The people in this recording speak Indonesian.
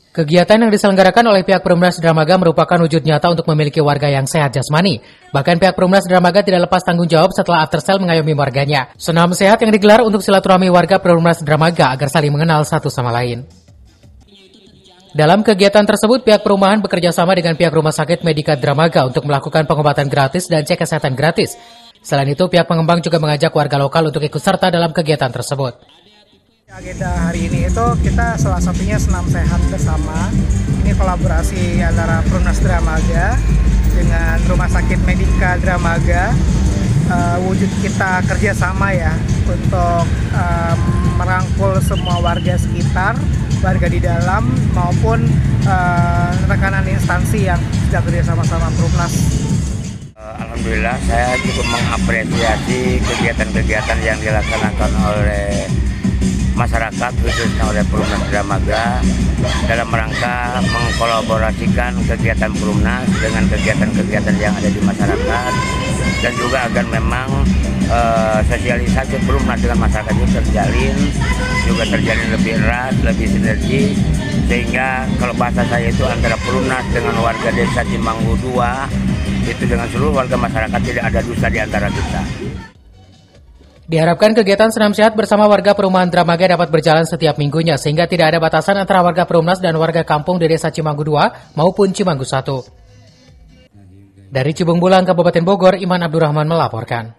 Kegiatan yang diselenggarakan oleh pihak Perumnas Dramaga merupakan wujud nyata untuk memiliki warga yang sehat jasmani. Bahkan pihak Perumnas Dramaga tidak lepas tanggung jawab setelah after sale mengayomi warganya. Senam sehat yang digelar untuk silaturahmi warga Perumnas Dramaga agar saling mengenal satu sama lain. Dalam kegiatan tersebut, pihak perumahan bekerja sama dengan pihak Rumah Sakit Medika Dramaga untuk melakukan pengobatan gratis dan cek kesehatan gratis. Selain itu, pihak pengembang juga mengajak warga lokal untuk ikut serta dalam kegiatan tersebut. Agenda hari ini itu kita salah satunya senam sehat bersama. Ini kolaborasi antara Perumnas Dramaga dengan Rumah Sakit Medika Dramaga. Wujud kita kerjasama ya untuk merangkul semua warga sekitar, warga di dalam maupun rekanan instansi yang sudah kerja sama-sama Perumnas. Alhamdulillah saya cukup mengapresiasi kegiatan-kegiatan yang dilaksanakan oleh masyarakat khususnya oleh Perumnas Dramaga dalam rangka mengkolaborasikan kegiatan Perumnas dengan kegiatan-kegiatan yang ada di masyarakat dan juga agar memang sosialisasi Perumnas dengan masyarakat itu terjalin lebih erat, lebih sinergi, sehingga kalau bahasa saya itu antara Perumnas dengan warga desa Cimanggu 2 itu dengan seluruh warga masyarakat tidak ada dusta di antara kita. Diharapkan kegiatan senam sehat bersama warga perumahan Dramaga dapat berjalan setiap minggunya sehingga tidak ada batasan antara warga Perumnas dan warga kampung di Desa Cimanggu 2 maupun Cimanggu 1. Dari Cibung Bulang, Kabupaten Bogor, Iman Abdurrahman melaporkan.